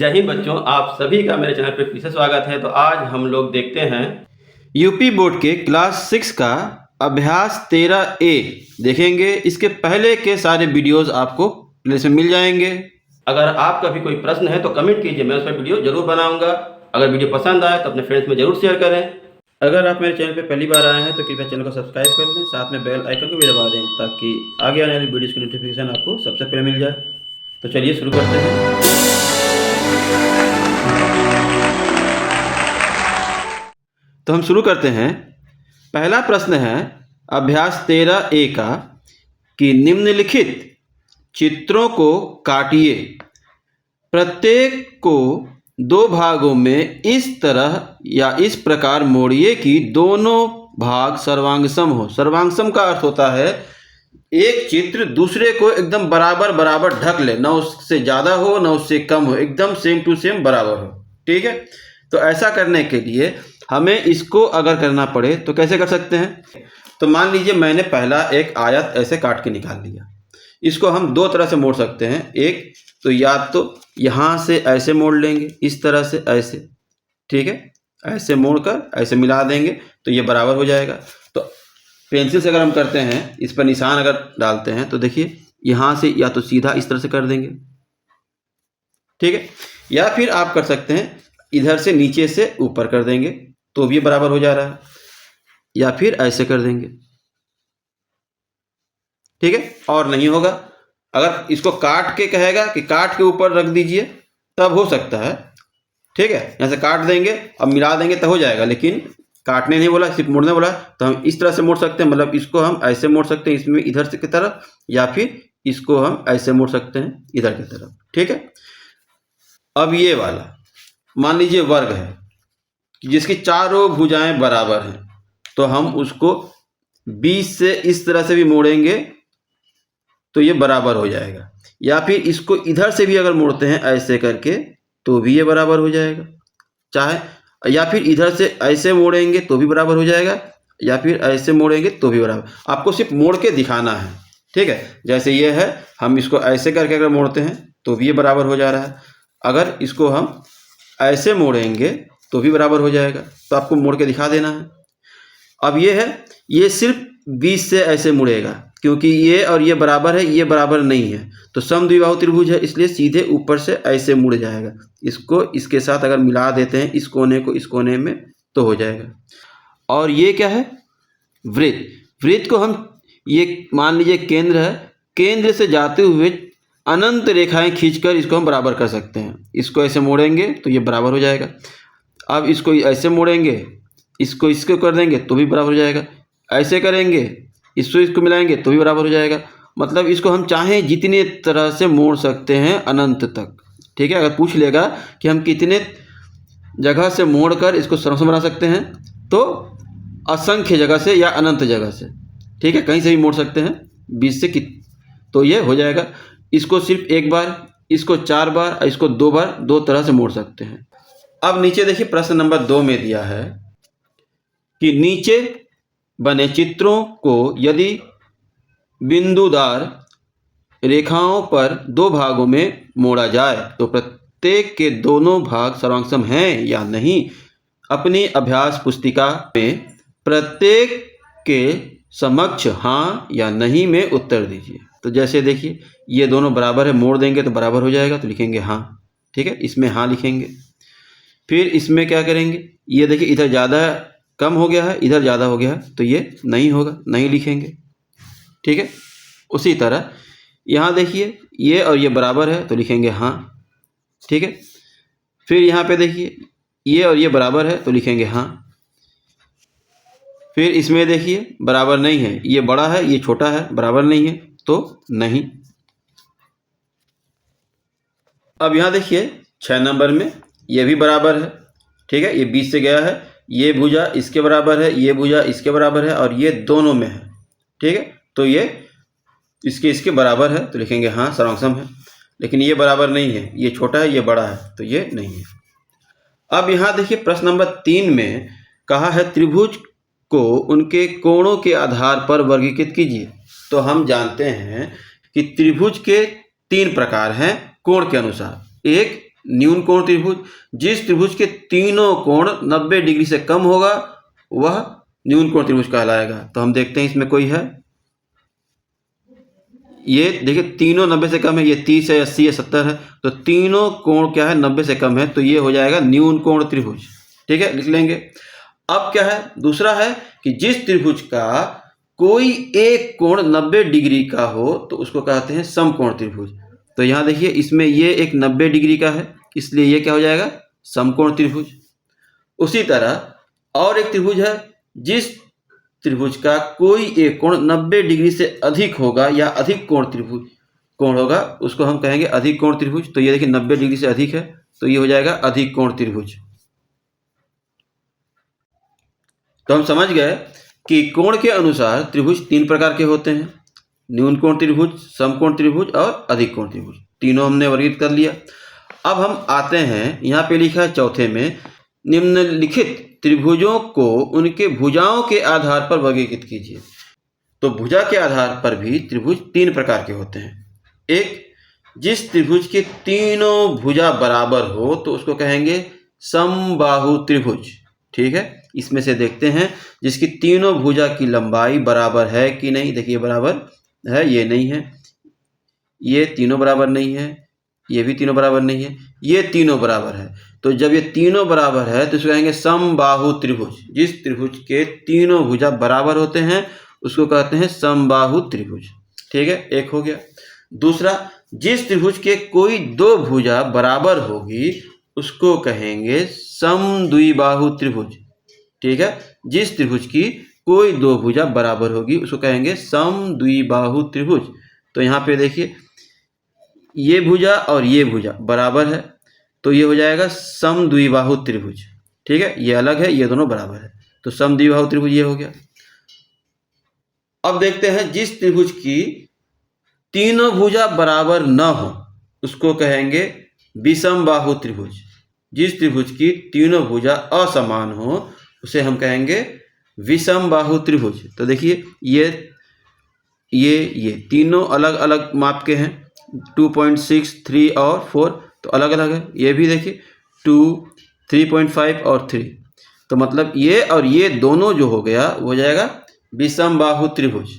जय हिंद बच्चों, आप सभी का मेरे चैनल पर फिर से स्वागत है। तो आज हम लोग देखते हैं यूपी बोर्ड के क्लास 6 का अभ्यास 13A देखेंगे। इसके पहले के सारे वीडियोस आपको प्लेलिस्ट में मिल जाएंगे। अगर आपका भी कोई प्रश्न है तो कमेंट कीजिए, मैं उस पर वीडियो जरूर बनाऊंगा। अगर वीडियो पसंद आए तो अपने फ्रेंड्स में जरूर शेयर करें। अगर आप मेरे चैनल पर पहली बार आए हैं तो कृपया चैनल को सब्सक्राइब कर लें, साथ में बेल आइकन को भी दबा दें ताकि आगे आने वाली वीडियोस की नोटिफिकेशन आपको सबसे पहले मिल जाए। तो चलिए शुरू करते हैं। तो हम शुरू करते हैं। पहला प्रश्न है अभ्यास 13A का कि निम्नलिखित चित्रों को काटिए, प्रत्येक को दो भागों में इस तरह या इस प्रकार मोड़िए कि दोनों भाग सर्वांगसम हो। सर्वांगसम का अर्थ होता है एक चित्र दूसरे को एकदम बराबर बराबर ढक ले, ना उससे ज़्यादा हो ना उससे कम हो, एकदम सेम टू सेम बराबर हो। ठीक है, तो ऐसा करने के लिए हमें इसको अगर करना पड़े तो कैसे कर सकते हैं। तो मान लीजिए मैंने पहला एक आयत ऐसे काट के निकाल लिया। इसको हम दो तरह से मोड़ सकते हैं। एक तो या तो यहाँ से ऐसे मोड़ लेंगे, इस तरह से ऐसे, ठीक है, ऐसे मोड़कर ऐसे मिला देंगे तो ये बराबर हो जाएगा। तो पेंसिल से अगर हम करते हैं, इस पर निशान अगर डालते हैं तो देखिए यहाँ से या तो सीधा इस तरह से कर देंगे, ठीक है, या फिर आप कर सकते हैं इधर से नीचे से ऊपर कर देंगे तो भी बराबर हो जा रहा है, या फिर ऐसे कर देंगे, ठीक है। और नहीं होगा, अगर इसको काट के कहेगा कि काट के ऊपर रख दीजिए तब हो सकता है, ठीक है। यहाँ से काट देंगे अब मिला देंगे तो हो जाएगा, लेकिन काटने नहीं बोला, सिर्फ मोड़ने बोला। तो हम इस तरह से मोड़ सकते हैं, मतलब इसको हम ऐसे मोड़ सकते हैं इसमें इधर से की तरफ, या फिर इसको हम ऐसे मोड़ सकते हैं इधर की तरफ, ठीक है। अब ये वाला मान लीजिए वर्ग है जिसकी चारों भुजाएं बराबर हैं, तो हम उसको 20 से इस तरह से भी मोड़ेंगे तो ये बराबर हो जाएगा, या फिर इसको इधर से भी अगर मोड़ते हैं ऐसे करके तो भी ये बराबर हो जाएगा, चाहे, या फिर इधर से ऐसे मोड़ेंगे तो भी बराबर हो जाएगा, या फिर ऐसे मोड़ेंगे तो भी बराबर। आपको सिर्फ मोड़ के दिखाना है, ठीक है। जैसे ये है, हम इसको ऐसे करके अगर मोड़ते हैं तो भी ये बराबर हो जा रहा है, अगर इसको हम ऐसे मोड़ेंगे तो भी बराबर हो जाएगा। तो आपको मोड़ के दिखा देना है। अब ये है, ये सिर्फ 20 से ऐसे मुड़ेगा क्योंकि ये और ये बराबर है, ये बराबर नहीं है, तो समद्विबाहु त्रिभुज है, इसलिए सीधे ऊपर से ऐसे मुड़ जाएगा। इसको इसके साथ अगर मिला देते हैं, इस कोने को इस कोने में, तो हो जाएगा। और ये क्या है, वृत्त। वृत्त को हम, ये मान लीजिए केंद्र है, केंद्र से जाते हुए अनंत रेखाएं खींचकर इसको हम बराबर कर सकते हैं। इसको ऐसे मोड़ेंगे तो ये बराबर हो जाएगा। अब इसको ऐसे मोड़ेंगे, इसको इसको कर देंगे तो भी बराबर हो जाएगा, ऐसे करेंगे इसको मिलाएंगे तो भी बराबर हो जाएगा। मतलब इसको हम चाहें जितने तरह से मोड़ सकते हैं अनंत तक, ठीक है। अगर पूछ लेगा कि हम कितने जगह से मोड़ कर इसको सर्वसम बना सकते हैं, तो असंख्य जगह से या अनंत जगह से, ठीक है, कहीं से भी मोड़ सकते हैं 20 से तो ये हो जाएगा। इसको सिर्फ एक बार, इसको 4 बार, इसको 2 बार, 2 तरह से मोड़ सकते हैं। अब नीचे देखिए प्रश्न नंबर 2 में दिया है कि नीचे बने चित्रों को यदि बिंदुदार रेखाओं पर 2 भागों में मोड़ा जाए तो प्रत्येक के दोनों भाग सर्वांगसम हैं या नहीं। अपनी अभ्यास पुस्तिका में प्रत्येक के समक्ष हाँ या नहीं में उत्तर दीजिए। तो जैसे देखिए ये दोनों बराबर है, मोड़ देंगे तो बराबर हो जाएगा, तो लिखेंगे हाँ, ठीक है, इसमें हाँ लिखेंगे। फिर इसमें क्या करेंगे, ये देखिए इधर ज़्यादा कम हो गया है, इधर ज़्यादा हो गया है, तो ये नहीं होगा, नहीं लिखेंगे, ठीक है। उसी तरह यहाँ देखिए ये और ये बराबर है तो लिखेंगे हाँ, ठीक है। फिर यहाँ पे देखिए ये और ये बराबर है तो लिखेंगे हाँ। फिर इसमें देखिए बराबर नहीं है, ये बड़ा है ये छोटा है, बराबर नहीं है तो नहीं। अब यहाँ देखिए 6 नंबर में ये भी बराबर है, ठीक है, ये 20 से गया है, ये भुजा इसके बराबर है, ये भुजा इसके बराबर है, और ये दोनों में है, ठीक है, तो ये इसके बराबर है तो लिखेंगे हाँ सर्वांगसम है। लेकिन ये बराबर नहीं है, ये छोटा है ये बड़ा है, तो ये नहीं है। अब यहाँ देखिए प्रश्न नंबर 3 में कहा है त्रिभुज को उनके कोणों के आधार पर वर्गीकृत कीजिए। तो हम जानते हैं कि त्रिभुज के 3 प्रकार हैं कोण के अनुसार। एक न्यून कोण त्रिभुज। जिस त्रिभुज के तीनों कोण 90 डिग्री से कम होगा वह न्यून कोण त्रिभुज कहलाएगा। तो हम देखते हैं इसमें कोई है, ये देखिए तीनों 90 से कम है, ये 30 है, 80 है, 70 है, तो तीनों कोण क्या है 90 से कम है, तो ये हो जाएगा न्यून कोण त्रिभुज। ठीक है, लिख लेंगे। अब क्या है, दूसरा है कि जिस त्रिभुज का कोई एक कोण 90 डिग्री का हो तो उसको कहते हैं समकोण त्रिभुज। तो यहाँ देखिए इसमें ये एक 90 डिग्री का है, इसलिए ये क्या हो जाएगा समकोण त्रिभुज। उसी तरह और एक त्रिभुज है, जिस त्रिभुज का कोई एक कोण 90 डिग्री से अधिक होगा या अधिक कोण होगा उसको हम कहेंगे अधिक कोण त्रिभुज। तो ये देखिए 90 डिग्री से अधिक है, तो ये हो जाएगा अधिक कोण त्रिभुज। तो हम समझ गए कि कोण के अनुसार त्रिभुज 3 प्रकार के होते हैं, न्यून कोण त्रिभुज, समकोण त्रिभुज और अधिक कोण त्रिभुज। तीनों हमने वर्गीकृत कर लिया। अब हम आते हैं, यहाँ पे लिखा है चौथे में, निम्नलिखित त्रिभुजों को उनके भुजाओं के आधार पर वर्गीकृत कीजिए। तो भुजा के आधार पर भी त्रिभुज 3 प्रकार के होते हैं। एक, जिस त्रिभुज के तीनों भुजा बराबर हो तो उसको कहेंगे समबाहु त्रिभुज। ठीक है, इसमें से देखते हैं जिसकी तीनों भुजा की लंबाई बराबर है कि नहीं। देखिए बराबर है, ये नहीं है, ये तीनों बराबर नहीं है, ये भी तीनों बराबर नहीं है, ये तीनों बराबर है। तो जब ये तीनों बराबर है तो इसको कहेंगे समबाहु त्रिभुज। जिस त्रिभुज के तीनों भुजा बराबर होते हैं उसको कहते हैं समबाहु त्रिभुज। ठीक है, एक हो गया। दूसरा, जिस त्रिभुज के कोई 2 भुजा बराबर होगी उसको कहेंगे समद्विबाहु त्रिभुज। ठीक है, जिस त्रिभुज की कोई 2 भुजा बराबर होगी उसको कहेंगे समद्विबाहु त्रिभुज। तो यहाँ पे देखिए ये भुजा और ये भुजा बराबर है तो ये हो जाएगा समद्विबाहु त्रिभुज। ठीक है, ये अलग है, ये दोनों बराबर है, तो समद्विबाहु त्रिभुज ये हो गया। अब देखते हैं जिस त्रिभुज की तीनों भुजा बराबर न हो उसको कहेंगे विषमबाहु त्रिभुज। जिस त्रिभुज की तीनों भुजा असमान हो उसे हम कहेंगे विषमबाहु त्रिभुज। तो देखिए ये तीनों अलग अलग माप के हैं, 2.6, 3 और 4 तो अलग अलग है। ये भी देखिए 2, 3.5 और 3, तो मतलब ये और ये दोनों जो हो गया वो हो जाएगा विषमबाहु त्रिभुज।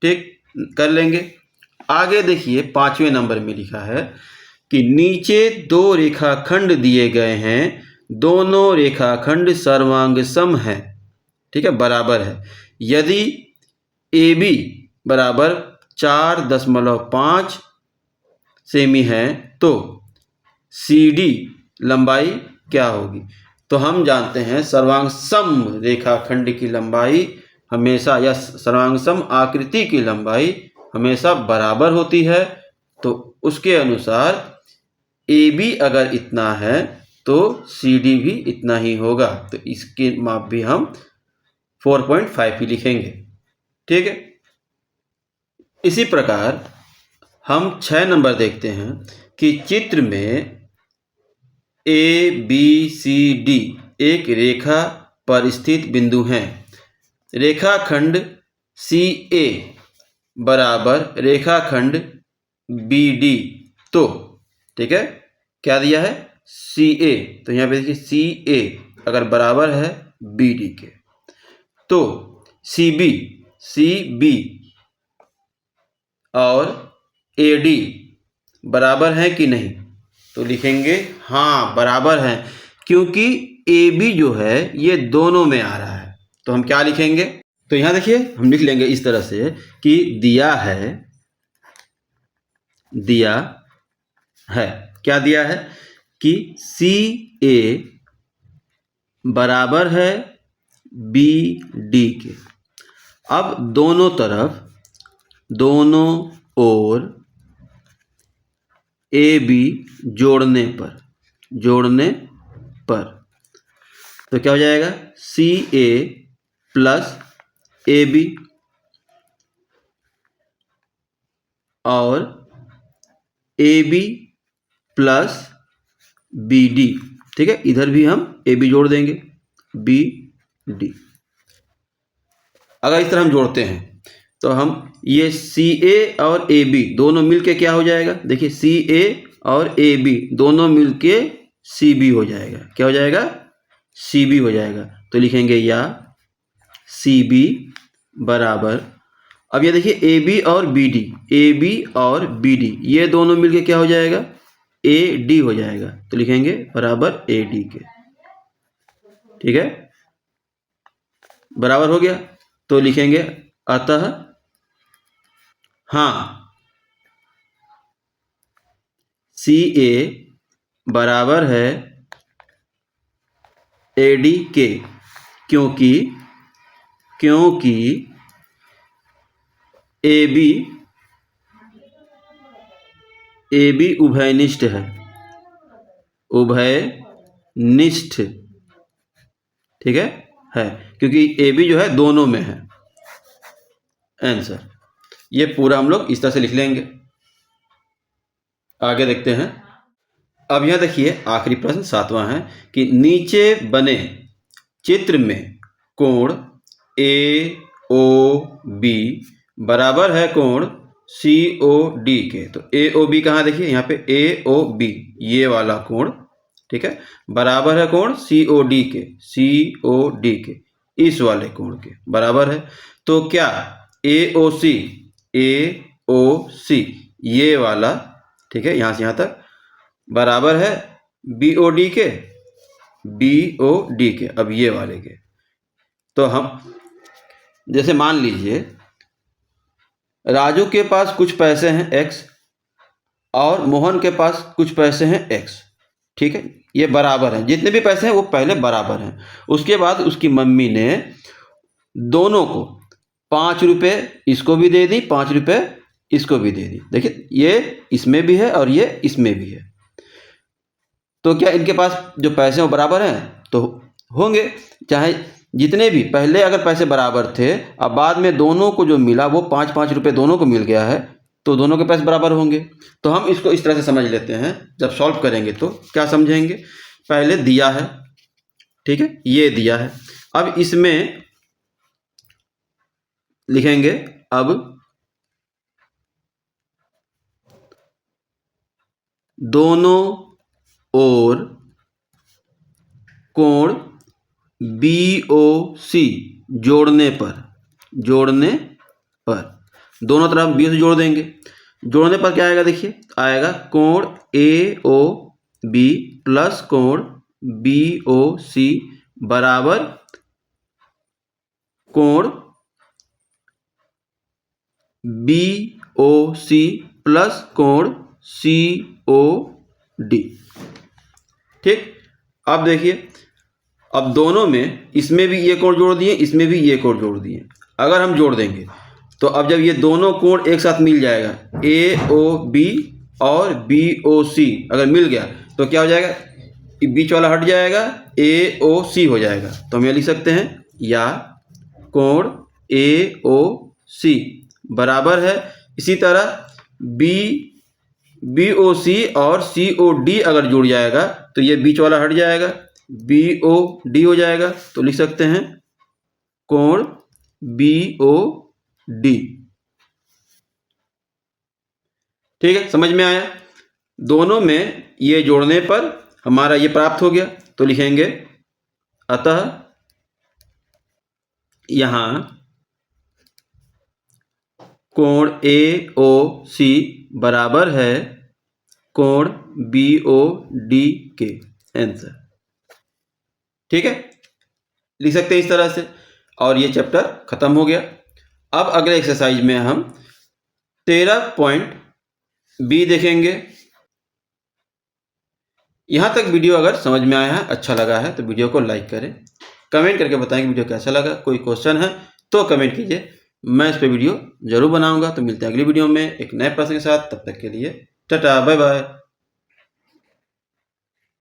ठीक, कर लेंगे। आगे देखिए 5वें नंबर में लिखा है कि नीचे 2 रेखाखंड दिए गए हैं, दोनों रेखाखंड सर्वांग सम है। ठीक है, बराबर है। यदि AB बराबर 4.5 सेमी है तो CD लंबाई क्या होगी। तो हम जानते हैं सर्वांग सम रेखाखंड की लंबाई हमेशा, या सर्वांग सम आकृति की लंबाई हमेशा बराबर होती है। तो उसके अनुसार AB अगर इतना है तो CD भी इतना ही होगा, तो इसके माप भी हम 4.5 ही लिखेंगे। ठीक है, इसी प्रकार हम 6 नंबर देखते हैं कि चित्र में ABCD एक रेखा पर स्थित बिंदु हैं। रेखाखंड CA बराबर रेखाखंड BD। तो ठीक है, क्या दिया है CA, तो यहाँ पे देखिए CA अगर बराबर है BD के तो CB और AD बराबर है कि नहीं। तो लिखेंगे हाँ बराबर है, क्योंकि AB जो है ये दोनों में आ रहा है। तो हम क्या लिखेंगे, तो यहाँ देखिए हम लिख लेंगे इस तरह से कि दिया है क्या दिया है कि CA बराबर है BD के। अब दोनों ओर AB जोड़ने पर तो क्या हो जाएगा CA प्लस AB और AB प्लस BD। ठीक है, इधर भी हम AB जोड़ देंगे BD। अगर इस तरह हम जोड़ते हैं तो हम ये CA और AB दोनों मिलके क्या हो जाएगा, देखिए CA और ए बी दोनों मिलके सी बी हो जाएगा। क्या हो जाएगा? सी बी हो जाएगा। तो लिखेंगे या सी बी बराबर, अब ये देखिए ए बी और बी डी, ए बी और बी डी ये दोनों मिलके क्या हो जाएगा? ए डी हो जाएगा। तो लिखेंगे बराबर ए डी के। ठीक है, बराबर हो गया। तो लिखेंगे अतः हाँ सी ए बराबर है ए डी के, क्योंकि ए बी उभयनिष्ठ है, उभयनिष्ठ। ठीक है क्योंकि ए बी जो है दोनों में है। आंसर ये पूरा हम लोग इस तरह से लिख लेंगे। आगे देखते हैं। अब यह देखिए आखिरी प्रश्न 7वां है कि नीचे बने चित्र में कोण ए ओ बी बराबर है कोण सी ओ डी के। तो ए ओ बी कहाँ? देखिए यहाँ पे ए ओ बी ये वाला कोण, ठीक है, बराबर है कोण सी ओ डी के, सी ओ डी के इस वाले कोण के बराबर है। तो क्या ए ओ सी ये वाला, ठीक है, यहाँ से यहाँ तक बराबर है बी ओ डी के, अब ये वाले के। तो हम जैसे मान लीजिए राजू के पास कुछ पैसे हैं एक्स और मोहन के पास कुछ पैसे हैं एक्स, ठीक है, ये बराबर हैं, जितने भी पैसे हैं वो पहले बराबर हैं। उसके बाद उसकी मम्मी ने दोनों को 5 रुपये इसको भी दे दी, 5 रुपये इसको भी दे दी। देखिए ये इसमें भी है और ये इसमें भी है। तो क्या इनके पास जो पैसे हैं वो बराबर हैं? तो होंगे, चाहे जितने भी पहले अगर पैसे बराबर थे, अब बाद में दोनों को जो मिला वो 5-5 रुपये दोनों को मिल गया है, तो दोनों के पैसे बराबर होंगे। तो हम इसको इस तरह से समझ लेते हैं। जब सॉल्व करेंगे तो क्या समझेंगे? पहले दिया है, ठीक है, ये दिया है। अब इसमें लिखेंगे अब दोनों ओर कोण BOC जोड़ने पर दोनों तरफ BOC जोड़ देंगे। जोड़ने पर क्या आएगा? देखिए आएगा कोण AOB प्लस कोण BOC बराबर कोण BOC प्लस कोण COD। ठीक, अब देखिए, अब दोनों में इसमें भी ये कोण जोड़ दिए, इसमें भी ये कोण जोड़ दिए। अगर हम जोड़ देंगे तो अब जब ये दोनों कोण एक साथ मिल जाएगा, AOB और BOC अगर मिल गया तो क्या हो जाएगा? बीच वाला हट जाएगा, AOC हो जाएगा। तो हम ये लिख सकते हैं या कोण AOC बराबर है, इसी तरह BOC और COD अगर जुड़ जाएगा तो ये बीच वाला हट जाएगा, BOD हो जाएगा। तो लिख सकते हैं कोण BOD। ठीक है, समझ में आया? दोनों में ये जोड़ने पर हमारा ये प्राप्त हो गया। तो लिखेंगे अतः यहाँ कोण AOC बराबर है कोण BOD के। आंसर ठीक है, लिख सकते हैं इस तरह से। और ये चैप्टर खत्म हो गया। अब अगले एक्सरसाइज में हम 13.B देखेंगे। यहाँ तक वीडियो अगर समझ में आया है, अच्छा लगा है तो वीडियो को लाइक करें, कमेंट करके बताएं कि वीडियो कैसा लगा। कोई क्वेश्चन है तो कमेंट कीजिए, मैं इस पर वीडियो जरूर बनाऊंगा। तो मिलते हैं अगली वीडियो में एक नए प्रश्न के साथ। तब तक के लिए टाटा बाय बाय।